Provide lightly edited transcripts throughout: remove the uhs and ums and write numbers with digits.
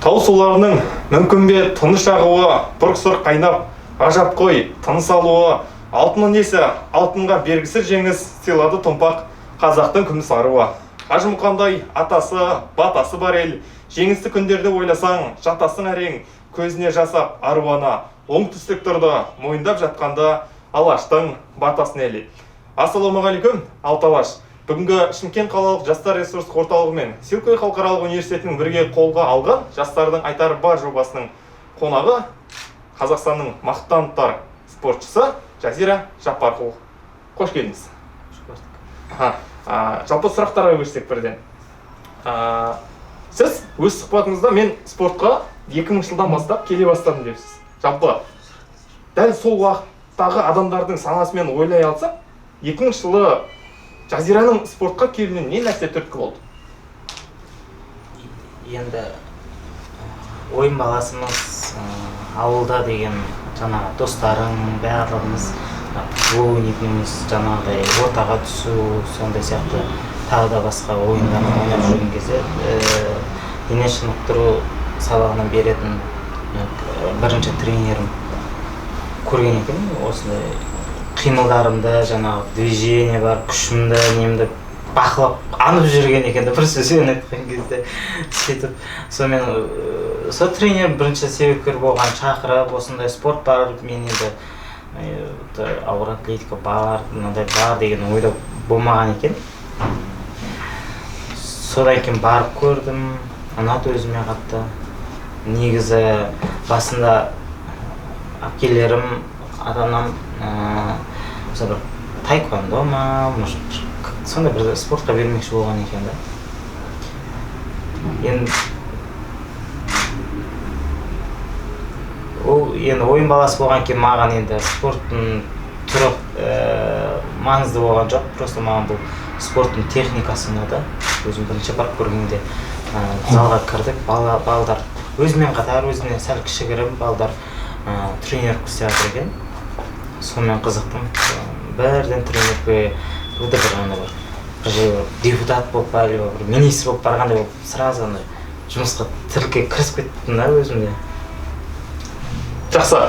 Тау суларының мүмкін бе тыныш ағуы, бұрқ-сұрқ қайнап, ғажап қой, тыныс алуы, алтынның несі, алтынға бергісіз жеңіс сыйлады томпақ қазақтың күміс аруы. Қажымұқандай атасы, батасы бар ел, жеңісті күндерді ойласаң, жатасың әрең, көзіне жасап аруана, оңтүстік тұрды, мойындап жатқанда Алаштың батасын елі. Ассалаумағалейкум, Алталаш. Бүгінгі Шымкент қалалық жастар ресурстық орталығы мен Силкой халықаралық университетінің бірге қолға алған жастардың айтары бар жобасының қонағы Қазақстанның мақтанытар спортшысы Жазира Жаппарқұл. Қош келдіңіз. Жалпы сұрақтарға көшсек бірден. Сіз өз сұхбатыңызда мен спортқа 2000 жылдан бастап келе бастадым депсіз. Жалпы дәл сол уақыттағы адамдардың санасымен ойлай алсақ, 2000 жылы Жазираның спортқа келуіне не нәрсе түрткі болды? Енді ойын баласымыз ауылда деген жаңағы достарың барлығымыз футбол ойнайтынымыз, жаңағыдай ортаға түсу, сондай сияқты тағы да басқа ойындарды ойнап жүрген кезде дене шынықтыру сабағынан беретін бірінші тренерім көрген екен. Осындай қимылдарымды, жаңағы движение бар, күшімді, немді бақылап, анып жүрген екен бір сөзбен айтқан кезде сөйтіп. Сол тренер бірінші себепкер болған, шақырып, осындай спорт бар, мен енді ауыр атлетика бар, мынандай бар деген ойда болмаған екен. Содан кейін барып көрдім, ұнады өзіме қатты. Негізі басында әпкелерім, ата-анам бір таэквондо ма, сондай бір спортқа бермекші болған екен да. Енді ойын баласы болған кейін маған енді спорттың түрі маңызды болған жоқ. Просто маған бұл спорттың техникасы ұнады. Өзім бірінші барып көргенде залға кірдік, балдар өзімен қатар, өзіне сәл кішігірім балдар тренерлік істеп жатыр екен. Сонымен қызықтым. Бірден тренерлікке өте бір депутат болып бәрі, бір министр болып барғандай болып, сразу жұмысқа тірілге кірісіп кеттім да өзімде. Жақсы.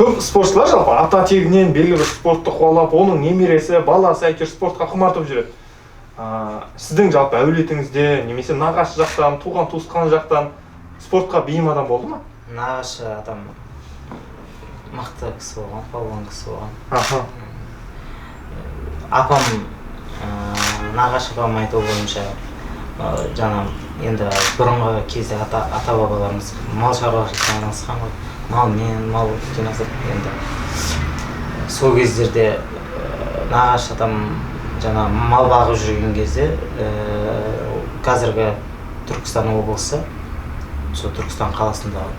Көп спортшылар жалпы ата тегінен белгілі бір спортты қуалап, оның немересі, баласы әйтеуір спортқа құмартып жүреді. Сіздің жалпы әулетіңізде, немесе нағашы жақтан, туған туысқан жақтан спортқа бейім адам болды ма? Нағашы адам мықты кісі болған, палуан кісі болған. Апам, нағашы апам айту бойынша, жаңа енді бұрынғы кезде ата-бабаларымыз мал шаруашылығымен айналысқан ғой. Мал жинасып, енді сол кездерде нағашы атам жаңа мал бағып жүрген кезде қазіргі Түркістан облысы, сол Түркістан қаласындағы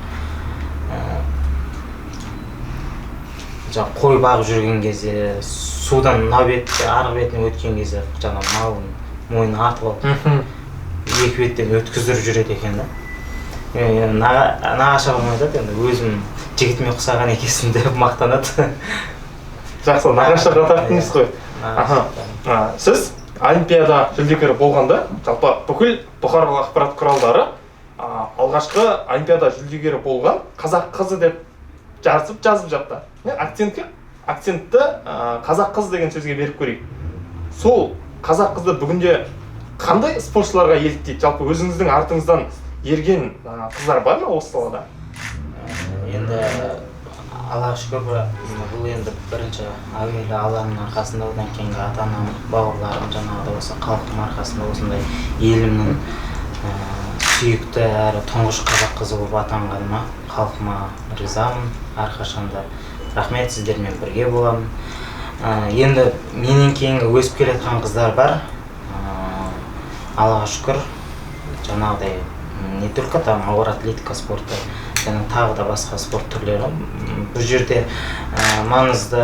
қой бағып жүрген кезде, судан мына бетте, арғы бетіне өткен кезде жаңа малын мойнына артып алып, екі беттен өткіздіріп жүреді екен да. Нағашы апам айтады, енді өзім жігітіме ұқсаған екенсің деп мақтанады. Жақсы, нағашыға тартыңыз ғой. Сіз Олимпиада жүлдегері болғанда, жалпы бүкіл бұқаралық ақпарат құралдары алғашқы Олимпиада жүлдегері болған қазақ қызы деп жазып жатты. Акцентті қазақ қыз деген сөзге беріп көрейік. Сол қазақ қызды бүгінде қандай спортшыларға еліктейді? Жалпы өзіңіздің артыңыздан ерген қыздар бар ма осы салада? Енді Аллаға шүкір, бұл енді бірінші әуелі Алланың арқасында, одан кейінгі ата-анам, бауырларым, жаңағыда осы халықтың арқасында осындай елімнің сүйікті әрі тұңғыш қазақ қызы болып атанғаныма халқыма ризамын. Әрқашанда рахмет, сіздермен бірге боламын. Енді менен кейінгі өсіп келе жатқан қыздар бар. Аллаға шүкір, жаңағыдай не только там ауыр атлетика спорты, және тағы да басқа спорт түрлері. Бұл жерде маңызды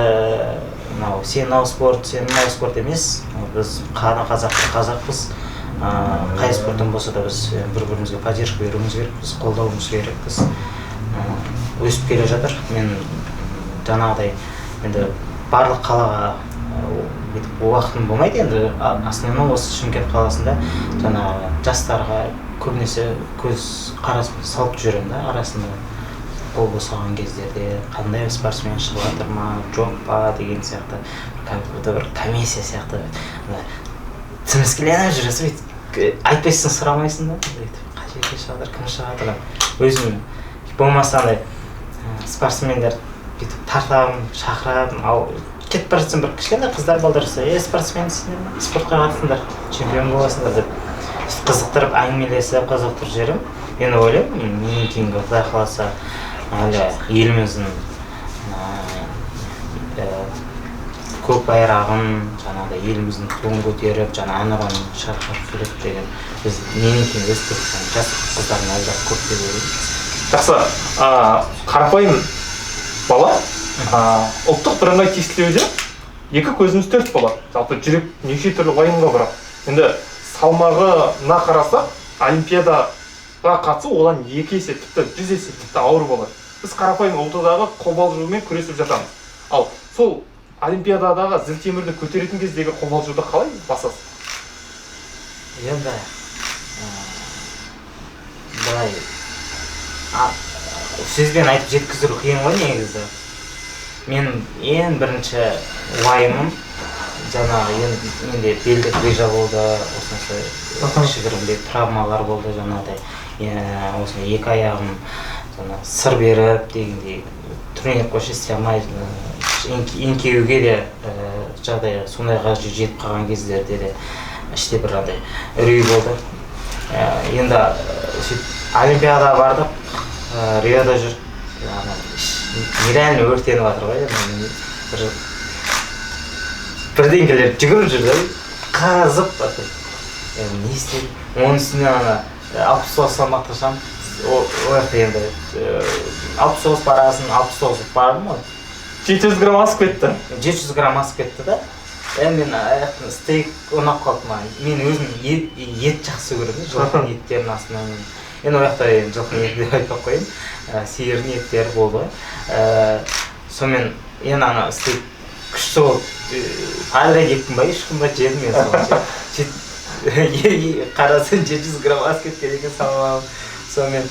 сен мынау спорт емес. Біз қазақпыз. Қай спорттан болса да біз бір-бірімізге поддержка беруіміз керекпіз, қолдауымыз керекпіз. Өсіп келе жатыр. Мен жаңағыдай енді барлық қалаға уақытым болмайды. Енді основном осы Шымкент қаласында жаңағы жастарға көбінесе көз қарасын салып жүремін да арасында. Қол босаған кездерде қандай спортсмен шығып жатыр ма, жоқ па деген сияқты бір комиссия сияқты тіміскіленіп жүресің, айтпайсың, сұрамайсың да, қай жерге шығып жатыр, кім шығып жатыр. Өзім болмаса андай спортсмендер бүйтіп тартамын, шақырамын, ал кетіп бара жатсам бір кішкентай қыздар балдарса, спортсменсіңдер ме, спортқа қатысыңдар, чемпион боласыңдар деп қызықтырып әңгімелесіп қызықтырып жіберемін. Мен ойлаймын, менен кейінгі Құдай қаласа әлі еліміздің көк байрағын, жаңағыдай еліміздің туын көтеріп, жаңа әнұранын шырқап жүреді деген біз менен кейін өсіп кеткен жас қыздардың әлі көп деп ойлаймын. Жақсы, қарапайым бала ұлттық бірыңғай тестілеуде екі көзіміз төрт болады. Жалпы жүрек неше түрлі уайымға барады. Енді салмағына қарасақ, олимпиадаға қатысу одан 2 есе, тіпті 100 есе тіпті ауыр болады. Біз қарапайым ортадағы қобалжумен күресіп жатамыз. Ал сол олимпиададағы зілтемірді көтеретін кездегі қобалжуды қалай басасыз? Енді былай сөзбен айтып жеткізу қиын ғой негізі. Менің ең бірінші уайымым жаңағы менде белдік режа болды, осынша кішігірімдей травмалар болды, жаңағыдай осындай екі аяғым сыр беріп дегендей тренер қойшы істей алмай еңкеуге де жағдай сондайға жетіп қалған кездерде де іште бір андай үрей болды. Енді олимпиадаға бардық, Риода жүр, нереально өртеніп жатыр ғой, бірдеңкелер жүгіріп жүр да, қазып жатыр. Не істеймін? Оның үстіне 60 салмақ ташам, ояқта енді 69 барасын, 69 бардым ғой. 700 грамм асып кетті. 700 грамм асып кетті да. Мен стейк ұнап қалды маған. Мен өзім ет жақсы көремін, жылқының еттерінің астынан. Енді ояқта жылқының еті деп айтпай қояйын, сиырдың еттері болды ғой. Сонымен енді ана стейк күшті болып, алда 2 күн ба, 3 күн ба жедім мен соған. Қарасын 700 грамм асып кеткен екен салмағым. Сонымен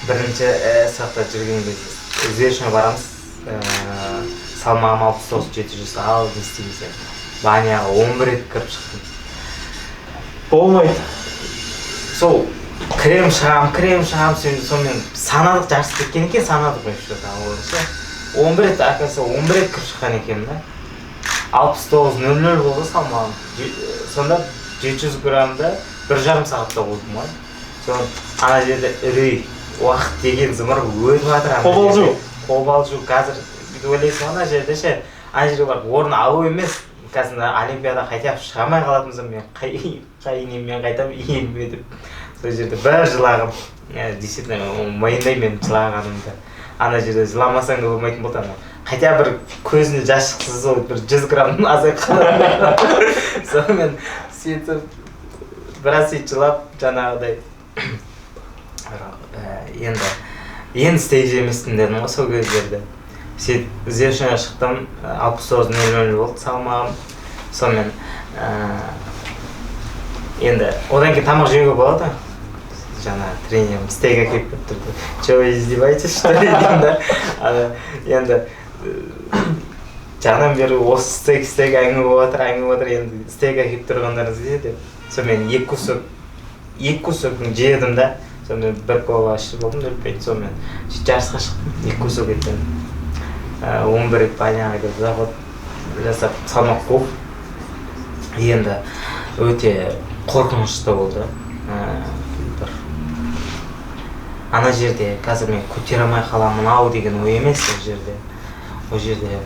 бірінші сақта жүрген кезде взвешенный барамыз, салмағым 69-700 ал не істейміз. Баняға 11 рет кіріп шықтым. Болмайды. Сол крем шығам, сонымен санадық жарыс кеткен екен, санадық ойыншы. 11 рет, әкесі 11 рет кіріп шыққан екен да. 69-00 болды салмағым. Сонда 700 граммда 1,5 сағатта болдым ғой. Соны ана жерде үрей, уақыт деген зымыр өтіп жатыр. Қобалжу, қазір ойлайсың ана жерде ше, ана жерге барып орын алу емес, қазір олимпиада қайтап шыға алмай қалатынымызды мен қайынеммен қайтап еліме деп сол жерде бір жылағым. Действительно мойындаймын мен жылағанымды. Ана жерде жыламасаң да болмайтын болды. Қайта бір көзіне жас шықса сол бір 100 грамм азайып қалады. Сонымен сөйтіп біраз жылап жаңағыдай енді стейк жеместін дедім ғой сол кездерде. Сөйтіп взвешенный шықтым, 69-00 болды салмағым. Сонымен енді одан кейін тамақ жеуге болады. Жаңа тренерім стейк әкеліп тұрды. Че вы издеваетесь, что ли деймін да. Енді жаңадан бері осы стейк әңгіме болып жатыр, енді стейк әкеліп тұрғандарыңыз дейді. Сонымен 2 кусок жедім да. Сонымен бір кола ішіп болдым, өлпейді. Сонымен жарысқа шықтым, 2 кусок еттен. 11 рет баняға келіп заход жасап салмақ қуып. Енді өте қорқынышты болды. Ана жерде қазір мен көтере алмай қаламын ау деген ой емес ол жерде. Ол жерде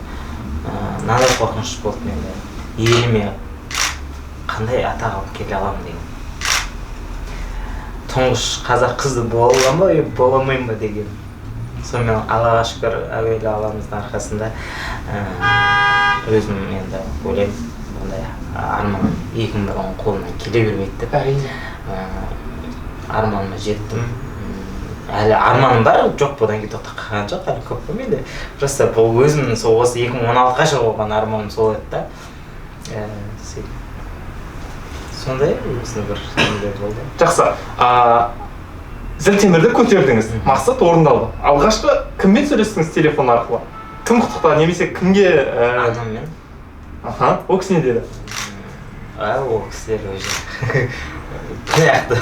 мынандай қорқыныш болды менде. Еліме қандай атақ алып келе аламын деген. Тұңғыш қазақ қызы бола аламын ба, бола алмаймын ба деген. Сонымен Аллаға шүкір әуелі Алламыздың арқасында өзім енді ойлаймын, бұндай арманым 2010 қолынан келе бермейді деп. Әрине. Арманыма жеттім. Әлі арманым бар, жоқ бұдан кейін тоқтап қалған жоқ, әлі көп қой менде. Просто бұл өзімнің сол осы 2016-ға шығып болған арманым сол еді да. сондай осыны бір нелер болды. Жақсы. Зілтемірді көтердіңіз, мақсат орындалды. Алғашқы кіммен сөйлестіңіз телефон арқылы? Кім құттықтады, немесе кімге? Анаммен. Ол кісі не деді? Ол кісілер уже қияқты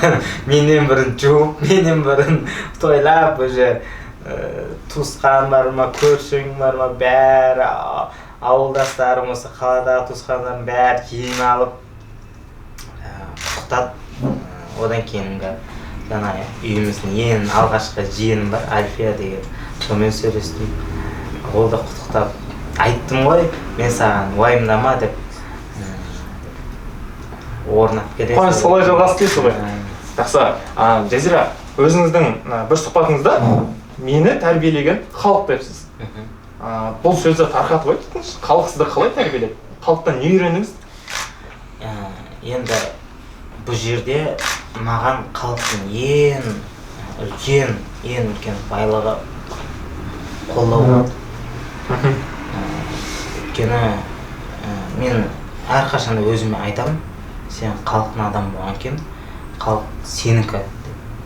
менен бірін жуып, менен бірін тойлап, уже туысқан бар ма, көршің бар ма, бәрі ауылдастарым, осы қаладағы туысқандарым бәрі жиналып құттықтап, одан кейінгі жаңағы үйіміздің ең алғашқы жиенім бар, Альфия деген, сонымен сөйлестім. Ол да құттықтап, айттым ғой, мен саған уайымдама деп орнап келесің. Қой, солай жалғасып дейсіз ғой. Жақсы. Жазира, өзіңіздің бір сұхбатыңызда мені тәрбиелеген халық депсіз. Бұл сөзді тарқатып айтыңызшы, халық сізді қалай тәрбиеледі? Халықтан не үйрендіңіз? Енді бұл жерде маған халықтың ең үлкен байлығы қолдау болды. Өйткені мен әрқашанда өзіме айтамын, сен халықтың адамы болған екен, халық сенікі.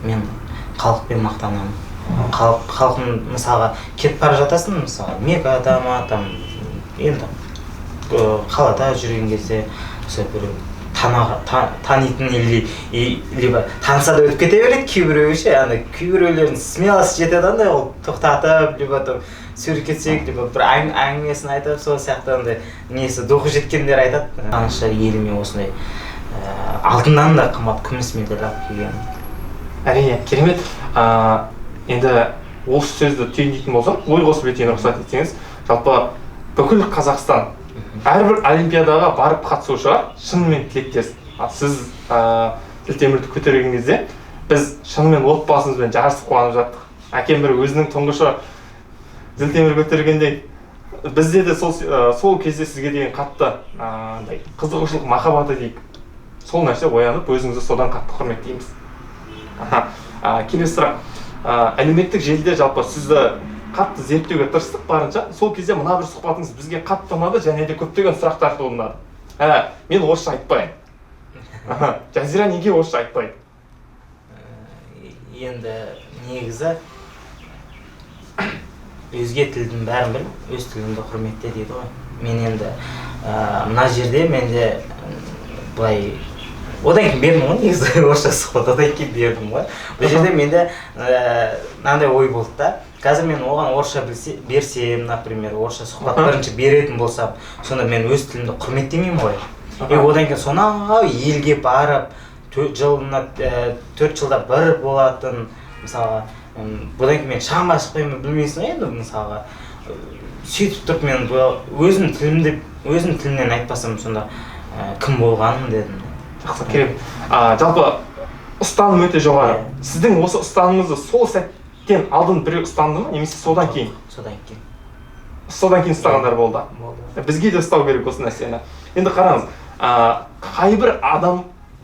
Мен халықпен мақтанамын. Халықтың мысалға кетіп бара жатасың, мысалға Меккада ма, енді қалада жүрген кезде бір танитын либо таныса да өтіп кете береді кейбіреуі ше, кейбіреулердің смелости жетеді андай, ол тоқтатып, либо сөйлеп кетсек, либо бір әңгімесін айтып, сол сияқты андай несі духы жеткендер айтады. Танысшы еліме осындай алтыннан да қымбат күміс медаль алып келген. Әрине, керемет. Енді осы сөзді түйіндейтін болсам, ой қосып өтейін рұқсат етсеңіз, жалпы бүкіл Қазақстан әрбір олимпиадаға барып қатысушыға шынымен тілектес. Сіз зілтемірді көтерген кезде біз шынымен отбасымызбен жарысып қуанып жаттық. Әкем бір өзінің тұңғышы зілтемір көтергендей, бізде де сол кезде сізге деген қатты қызығушылық, махаббаты дейік. Сол нәрсе оянып, өзіңізді содан қатты құрметтейміз. Келесі сұрақ. Әлеуметтік желіде жалпы сізді қатты зерттеуге тырыстық барынша, сол кезде мына бір сұхбатыңыз бізге қатты ұнады, және де көптеген сұрақтар туындады. Мен орысша айтпаймын. Жазира неге орысша айтпайды? Енді негізі өзге тілдің бәрін біл, өз тіліңді құрметте дейді ғой. Мен енді мына жерде менде былай одан кейін бердім ғой, негізі орысша сұхбат одан кейін бердім ғой. Бұл жерде менде мынандай ой болды да. Қазір мен оған орысша берсем, например, орысша сұхбат бірінші беретін болсам, сонда мен өз тілімді құрметтемеймін ғой. Одан кейін сонау елге барып, 4 жылда бір болатын, мысалға, бұдан кейін мен шаңға шықпаймын, білмейсің ғой енді, мысалға, сөйтіп тұрып мен өзім тілімнен айтпасам, сонда кім болғаным дедім. Жақсы, керемет. Жалпы ұстаным өте жоғары. Сіздің осы ұстанымыңызды сол сәттен алдын біреу ұстанды ма, немесе содан кейін? Содан кейін. Содан кейін ұстағандар болды. Бізге де ұстау керек осы нәрсені. Енді қараңыз,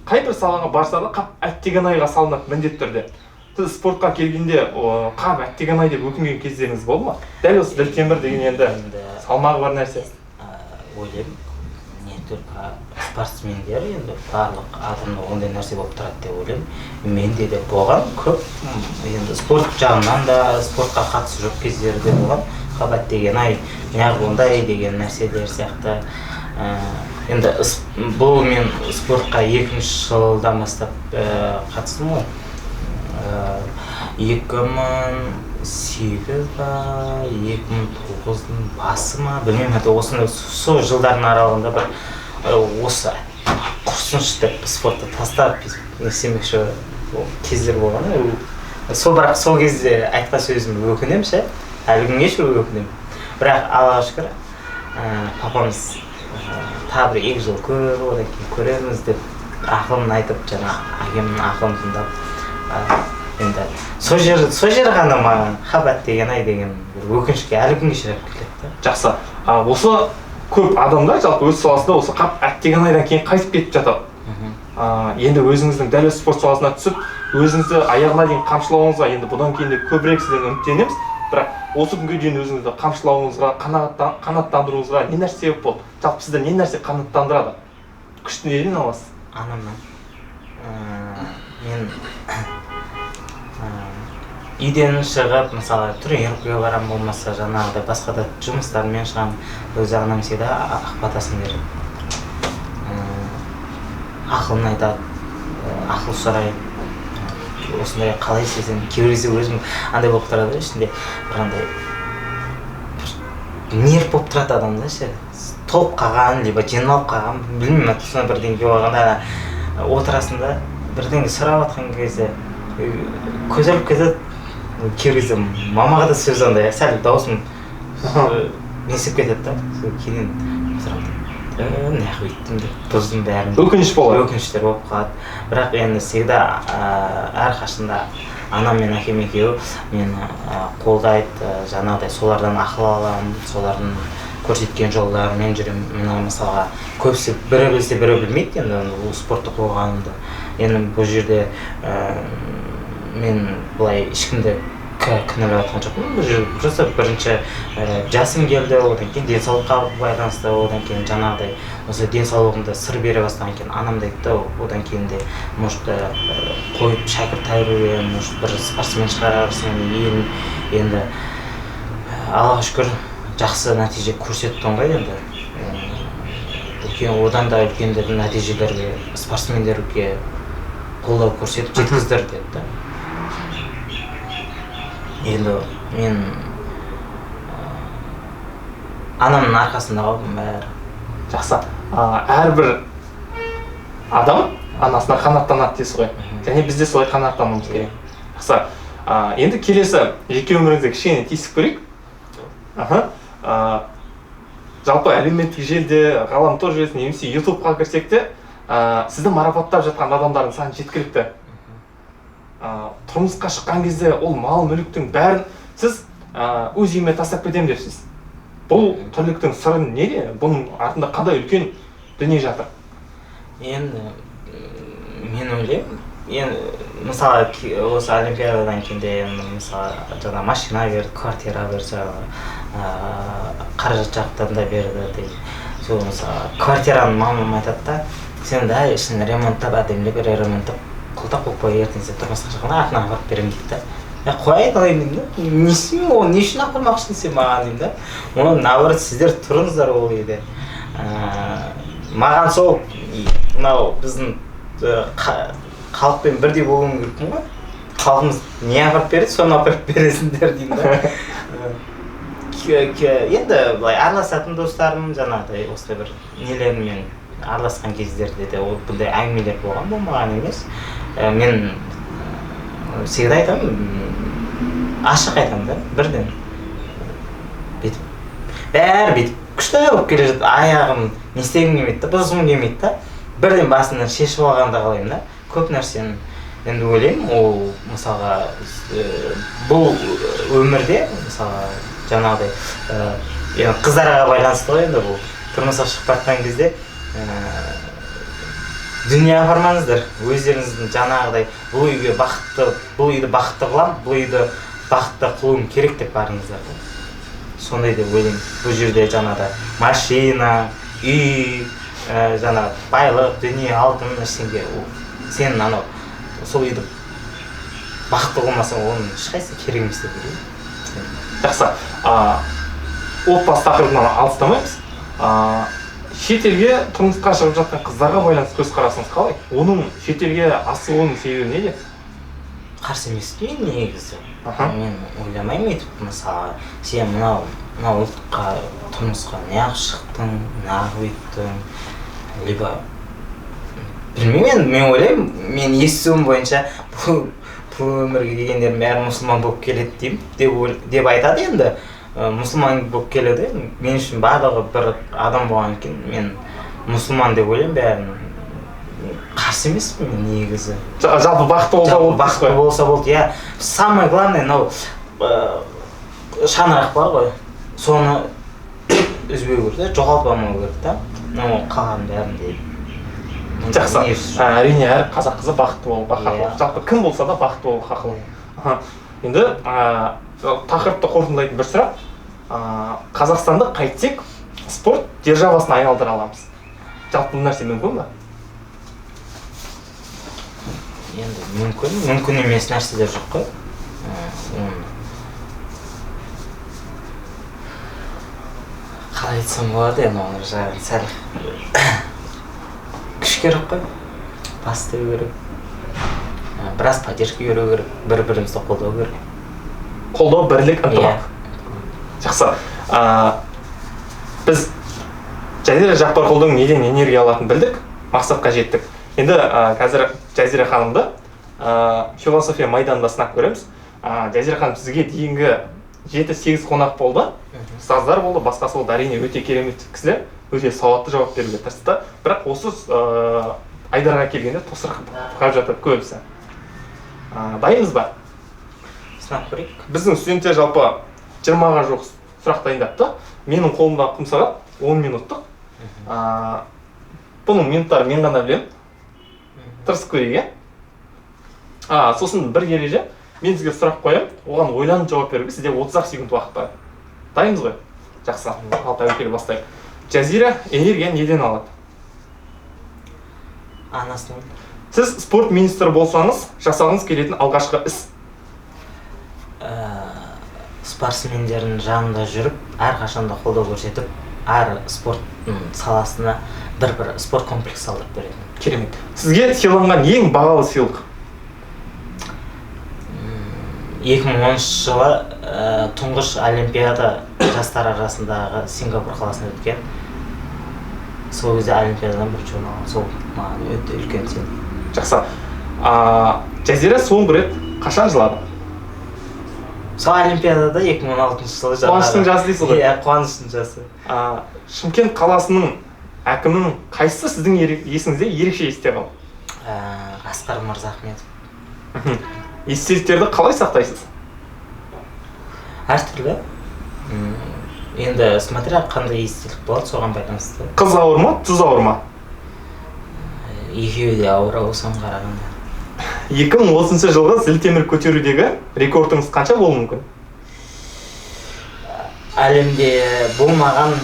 қай бір салаға барса да қап әттеген айға салынады міндетті түрде. Сіз спортқа келгенде қап әттеген ай деп өкінген кездеріңіз болды ма? Дәл осы зілтемір деген енді салмағы бар нәрсе. Ойлаймын, не только спортсмендер, енді барлық адамда ондай нәрсе болып тұрады деп ойлаймын. Менде де болған көп, енді спорт жағынан да спортқа қатысы жоқ кездері де болған. Қап әттеген ай, неғып ондай деген нәрселер сияқты. Енді бұл мен спортқа 2-ші жылдан бастап қатыстым ғой. 2008 ба, 2009-дың басы ма, білмеймін, осындай сол жылдардың аралығында бір осы құрсыншы деп спортты тастап несемекші кездер болған. Бірақ сол кезде айтқан сөзім өкінемін ше, әлі күнге шейін өкінемін. Бірақ Аллаға шүкір, папамыз тағы бір 2 жыл көр, одан кейін көреміз деп ақылын айтып, жаңа әкемнің ақылын тыңдап, енді сол жер ғана маған хабат деген ай деген бір өкінішке әлі күнге шейін келеді. Жақсы. Осы көп адамдар жалпы өз саласында осы қап әттеген айдан кейін қайтып кетіп жатады. Енді өзіңіздің дәл осы спорт саласына түсіп, өзіңізді аяғына дейін қамшылауыңызға, енді бұдан кейін де көбірек сізден үміттенеміз. Бірақ осы күнге дейін өзіңізді қамшылауыңызға, қанаттандыруыңызға не нәрсе себеп болды? Жалпы сізді не нәрсе қанаттандырады? Күшті неден аласыз? анамнан мен үйден шығып мысалы тренировкаға барам, болмаса жаңағыдай басқа да жұмыстармен шығам, өз анам всегда батасын береді, ақылын айтады, ақыл сұрайды, осындай қалай істесем. Кейбір кезде өзім андай болып тұрады, ішінде бір андай нерв болып тұрады адамда ше, толып қалған, либо жиналып қалған, білмеймін, соны бірдеңе болғанда отырасың да бірдеңе сұрап жатқан кезде көз іліп кетеді. Кейбір кезде мамаға да сөз андай сәл даусым несіп кетеді да, кейін отырамын, неғып үйттім деп бұздым бәрін. Өкініш болады. Өкініштер болып қалады. Бірақ енді всегда әрқашанда анам мен әкем екеуі мені қолдайды, жаңағыдай солардан ақыл аламын, солардың көрсеткен жолдарымен жүремін. Мына мысалға көбісі бірі білсе бірі білмейді енді бұл спортты қойғанымды. Енді бұл жерде мен былай ешкімді кінәлап жатқан жоқпын. Бұл жерде просто бірінші жасым келді, одан кейін денсаулыққа байланысты, одан кейін жаңағыдай осы денсаулығымды сыр бере бастаған кейін анам да айтты, одан кейін де может қойып шәкірт тәрбиелеу, может бір спортсмен шығарарсың, енді Аллаға шүкір жақсы нәтиже көрсеттің ғой енді. Одан да үлкендер нәтижелерге, спортсмендерге қолдау көрсетіп жеткіздір деді. Енді мен анамның арқасында қалдым бәрі. Жақсы. Әрбір адам анасына қанаттанады дейсіз ғой. Және біз де солай қанаттануымыз керек. Жақсы. Енді келесі жеке өміріңізге кішкене тиісіп көрейік. Жалпы әлеуметтік желіде, ғаламтор желісінде немесе ютубқа кірсек те, сізді марапаттап жатқан адамдардың саны жеткілікті. Тұрмысқа шыққан кезде ол мал мүліктің бәрін сіз өз үйіме тастап кетемін депсіз. Бұл тірліктің сыры неде? Бұның артында қандай үлкен дүние жатыр? Енді мен ойлаймын, мысалы осы олимпиададан кейін мысалы жаңа машина берді, квартира берді, қаражат жақтан да берді дейді. Сол мысалы квартираны мамам айтады да, сен да ішін ремонттап, әдемілеп ремонттап құлтап қойып қой, ертең сен тұрмысқа шыққанда артына апарып беремін дейді да. Қояйын алайын деймін да, не істеймін ол, не үшін апармақшысың сен маған деймін да. Оны наоборот сіздер тұрыңыздар ол үйде. Маған сол мынау біздің халықпен бірдей болуым керекпін ғой. Халқымыз не апарып береді, соны апарып бересіңдер деймін да. Енді былай араласатын достарым жаңағыдай осылай бір нелермен араласқан кездерде де бұндай әңгімелер болған, болмаған емес. Мен всегда айтамын, ашық айтамын да, бірден бүйтіп, бәрі бүйтіп күшті болып келе жатыр, аяғым не істегім келмейді да, бұзғым келмейді да, бірден басынан шешіп алғанды қалаймын да. Көп нәрсені енді ойлаймын, ол мысалға бұл өмірде мысалға жаңағыдай қыздарға байланысты ғой енді бұл тұрмысқа шығып жатқан кезде дүние апармаңыздар, өздеріңіздің жаңағыдай бұл үйге бақытты, бұл үйді бақытты қылам, бұл үйді бақытты қылуым керек деп барыңыздар. Сондай деп ойлаймын. Бұл жерде жаңағыдай машина, үй, жаңа байлық, дүние, алтын, ештеңе, сен анау сол үйді бақытты қылмасаң, оның ешқайсысы керек емес деп ойлаймын. Жақсы. Отбасы тақырыбынан алыстамаймыз. Шетелге тұрмысқа шығып жатқан қыздарға байланысты көзқарасыңыз қалай? Оның шетелге асығуының себебі неде? Қарсы емеспін негізі. Мен ойламаймын етіп, мысалы, сен мынау ұлтқа тұрмысқа неғып шықтың, неғып еттің, либо білмеймін, мен ойлаймын, мен естуім бойынша бұл өмірге келгендердің бәрі мұсылман болып келеді деп айтады енді. Мұсылман болып келеді, мен үшін барлығы бір адам болған екен, мен мұсылман деп ойлаймын, бәрін қарсы емеспін мен негізі. Жалпы бақытты болса болды. Бақытты болса болды, иә. Самое главное, мынау шаңырақ бар ғой, соны үзбеу керек, жоғалтпамау керек та. Мынау қалған бәрін дейді. Жақсы. Әрине әр қазақ қызы бақытты болуға хақылы. Жалпы кім болса да бақытты болуға хақылы. Енді тақырыпты қорытындылайтын бір сұрақ. Қазақстанды қайтсек спорт державасына айналдыра аламыз. Жалпы бұл нәрсе мүмкін бе? енді мүмкін емес нәрселер жоқ қой. Қалай айтсам болады, енді оның жағын сәл күш керек қой. Бастау керек. Біраз поддержка беру керек, бір-бірімізді қолдау керек. Қолдау, бірлік, ынтымақ. Жақсы. Біз Жазира Жаппарқұлдың неден энергия алатынын білдік, мақсатқа жеттік. Енді қазір Жазира ханымды философия майданында сынап көреміз. Жазира ханым сізге дейінгі 7-8 қонақ болды, ұстаздар болды, басқасы болды, әрине өте керемет кісілер, өте сауатты жауап беруге тырысты. Бірақ осы Айдарға келгенде тосырқап қалып жатыр көбісі. Дайынбыз ба? Сынап көрейік. Біздің студенттер жалпы 20-ға жоқ сұрақ дайындапты. Менің қолымда құм сағат 10 минуттық. Бұның минуттары мен ғана білемін. Тырысып көрейік, иә? Сосын бір ереже, мен сізге сұрақ қоямын, оған ойланып жауап беруге сізде 30 секунд уақыт бар. Дайынбыз ғой? Жақсы, ал тәуекел бастайық. Жазира энергия неден алады? Анасынан. Сіз спорт министрі болсаңыз, жасағыңыз келетін алғашқы іс? Спортсмендердің жанында жүріп, әрқашанда қолдау көрсетіп, әр спорт саласына бір спорт комплекс салдырып береді. Керемет. Сізге сыйланған ең бағалы сыйлық? 2013 жылы тұңғыш олимпиада жастар арасындағы Сингапур қаласында өткен. Сол кезде олимпиададан бірінші орын алған. Сол маған өте үлкен сыйлық. Жақсы. Жазира соңғы рет қашан жылады? Сол олимпиадада 2016 жылы жылады. Қуаныштың жасы дейсіз ғой? Иә, қуаныштың жасы. Шымкент қаласының әкімінің қайсысы сіздің есіңізде ерекше есте қалды? Асқар Мырзахметов. Естеліктерді қалай сақтайсыз? Әртүрлі. Енді смотря қандай естелік болады, соған байланысты. Қыз ауыр ма, тұз ауыр ма? Екеуі де ауыр соған қарағанда. 2030 жылғы зілтемір көтерудегі рекордыңыз қанша болуы мүмкін? Әлемде болмаған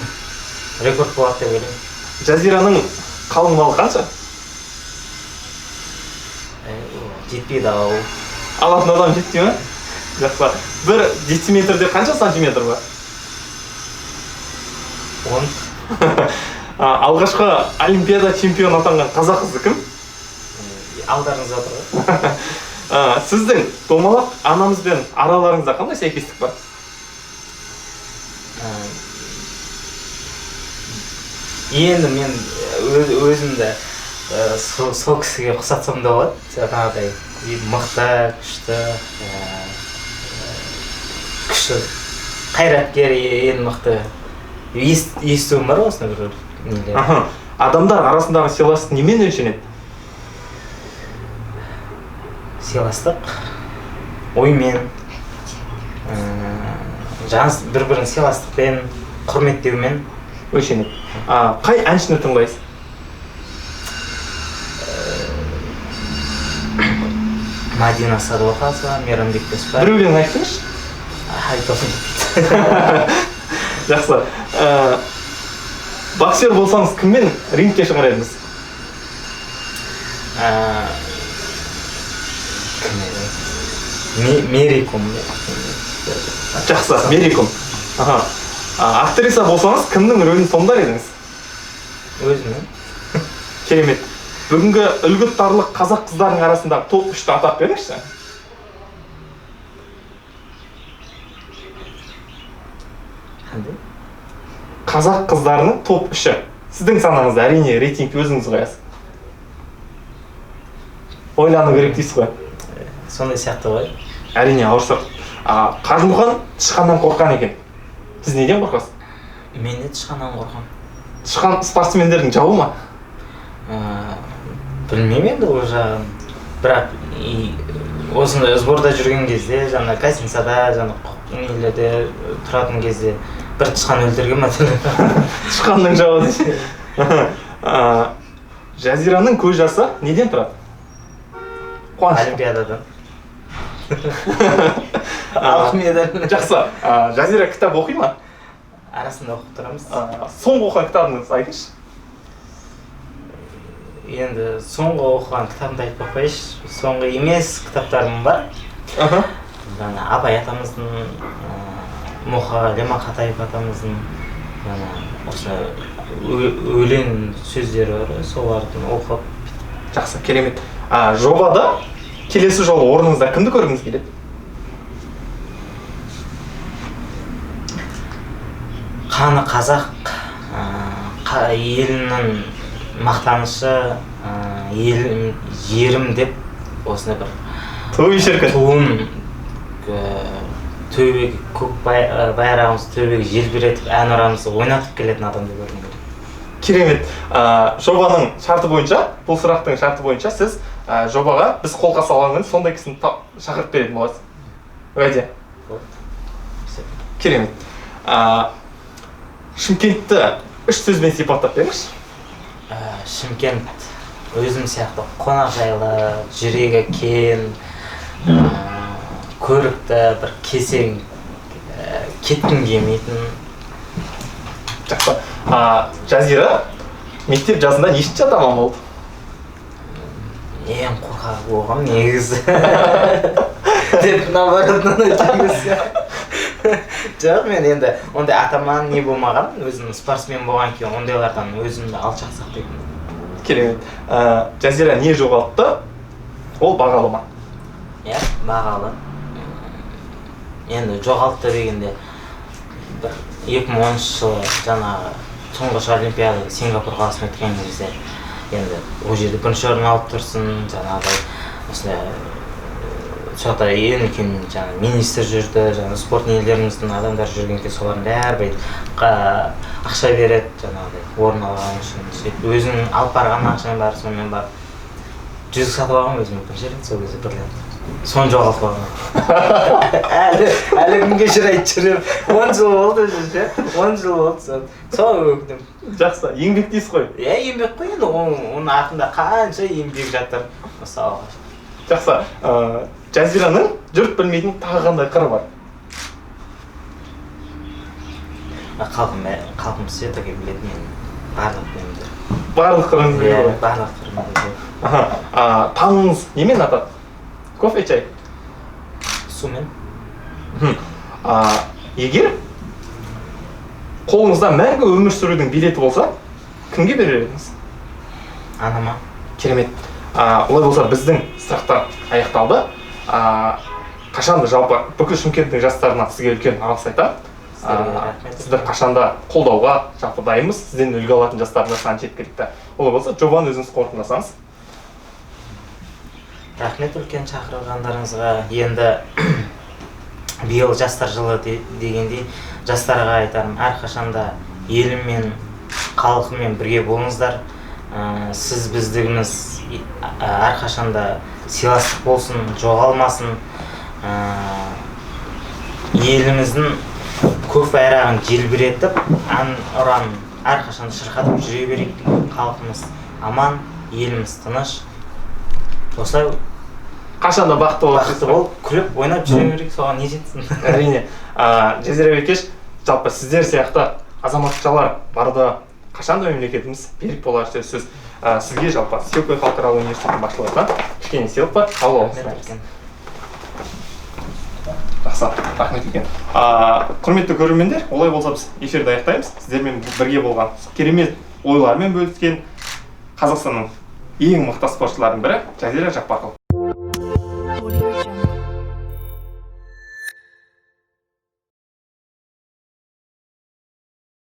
рекорд болады деп ойлаймын. Жазираның қалың малы қанша? Жетпейді ау. Алатын адам жетпей ме? Жақсы. Бір дециметрде қанша сантиметр бар? 10. Алғашқы олимпиада чемпион атанған қазақ қызы кім? Алдарыңызда отыр ғой. Сіздің домалақ анамызбен араларыңызда қандай сәйкестік бар? Енді мен өзімді сол кісіге ұқсатсам да болады. Жаңағыдай мықты, күшті, қайраткер, ең мықты. Естуім бар осыны бір нелер. Адамдар арасындағы сыйластық немен өлшенеді? Сыйластық оймен, бір-бірін сыйластықпен, құрметтеумен өлшенеді. Қай әншіні тыңдайсыз? Мадина Садуақасова, Мейрамбек Беспаев. Бір өлең айтыңызшы. Айтасың жетпейді. Жақсы. Боксер болсаңыз кіммен рингке шығар едіңіз? Мериком. Жақсы, Мериком. Актриса болсаңыз кімнің рөлін сомдар едіңіз? Өзімнің. Керемет. Бүгінгі үлгі тұтарлық қазақ қыздарының арасындағы топ 3-ті атап беріңізші. Қандай? Қазақ қыздарының топ 3-і. Сіздің санаңызда әрине рейтингті өзіңіз қоясыз. Ойлану керек дейсіз ғой. Сондай сияқты ғой. Әрине ауырсақ. Қажымұқан тышқаннан қорқан екен. Сіз неден қорқасыз? Мен де тышқаннан қорқам. Тышқан спортсмендердің жауы ма? Білмеймін енді ол жағын. Бірақ осындай сборда жүрген кезде, жаңа Касинцада, жаңа нелерде тұратын кезде бір тышқан өлтірген мәселе. Тышқанның жауы дейсіз. Жазираның көз жасы неден тұрады? Олимпиададан. Алтын медаль. Жақсы. Жазира кітап оқи ма? Арасында оқып тұрамыз. Соңғы оқыған кітабыңызды айтыңызшы. енді соңғы оқыған кітабымды айтпай ақ қояйыншы. Соңғы емес кітаптарым бар. Жаңа Абай атамыздың, Мұқағали Мақатаев атамыздың осы өлең сөздері бар, солардың оқып. Жақсы, керемет. Жобада келесі жолы орныңызда кімді көргіңіз келеді? Қаны қазақ, елінің мақтанышы, жерім деп осындай бір Той шіркін. туын төбеге көк байрағымыз төбеге желбіретіп ән ұрамызды ойнатып келетін адамды көрдім. Керемет. Жобаның шарты бойынша, бұл сұрақтың шарты бойынша сіз жобаға біз қолға салғанмен сондай кісіні шақырып беретін боласыз. Уәде. Керемет. Шымкентті 3 сөзбен сипаттап беріңізші. Шымкент өзім сияқты қонақжайлы, жүрегі кең, көрікті, бір кесең, кеткім келмейтін. Жақсы. Жазира мектеп жасында нешінші атаман болды? Ең қорқақ болғам негізі. Деп наоборотынан айтамыз. Жоқ, мен енді ондай атаман не болмаған, өзім спортсмен болған кейін ондайлардан өзімді алшақ сақтайтын. Керемет. Жазира не жоғалтты? Ол бағалы ма? Иә, бағалы. Енді жоғалтты дегенде бір 2010 жылы жаңағы тұңғыш олимпиада Сингапур қаласында өткен кезде енді ол жерде бірінші орын алып тұрсын, жаңағыдай осындай соқта ең үлкен жаңағы министр жүрді, жаңағы спорт нелеріміздің адамдар жүргенде солардың бәрі ақша береді, жаңағыдай орын алған үшін. Сөйтіп өзінің алып барған ақшаның бәрі сонымен барып жүзік сатып алған өзім бірінші рет сол кезде бір рет. Соны жоғалтып алған. Әлі күнге жүрейді жүрем. 10 жыл болды уже, 10 жыл болды. Сол өкіндім. Жақсы, еңбек дейсіз ғой. Иә, еңбек қой енді, оның артында қанша еңбек жатыр. Мысалға. Жақсы, Жазираның жұрт білмейтін тағы қандай қыры бар? Қалқым Светаға білетін мен барлық білемдер. Барлық қырыңыз біледі ғой? Барлық қырымды біледі. Таңыңыз немен атады? Кофе, чай? Сумен. Егер қолыңызда мәңгі өмір сүрудің билеті болса, кімге берер едіңіз? Анама. Керемет. Олай болса біздің сұрақтар аяқталды. Қашанды жалпы бүкіл Шымкенттің жастарына сізге үлкен алғыс айтамын. Сіздер қашанда қолдауға жалпы дайынбыз. Сізден үлгі алатын жастардың саны жеткілікті. Олай болса жобаны өзіңіз қорытындыласаңыз. Рахмет үлкен шақырылғандарыңызға. Енді биыл жастар жылы дегендей жастарға айтарым, әрқашанда еліммен, халқымен бірге болыңыздар. Сіз біздігіміз әрқашанда сыйластық болсын, жоғалмасын. Еліміздің көк байрағын желбіретіп, ән ұран әрқашанда шырқатып жүре берейік. Халқымыз аман, еліміз тыныш. Осылай Қашанда бақытты болып, күліп, ойнап жүре берейік, соған не жетсін. Әрине. Жазира Бекеш, жалпы сіздер сияқты азаматшалар барда қашанда мемлекетіміз берік болар сөз. Сізге жалпы Сиопой халықаралық университетінің басшылығынан кішкене сыйлық бар. Қабыл алыңыз. Жақсы, рахмет үлкен. Құрметті көрермендер, олай болса біз эфирді аяқтаймыз. Сіздермен бірге болған керемет ойлармен бөліскен Қазақстанның ең мықты спортшылардың бірі Жазира Жаппарқұл.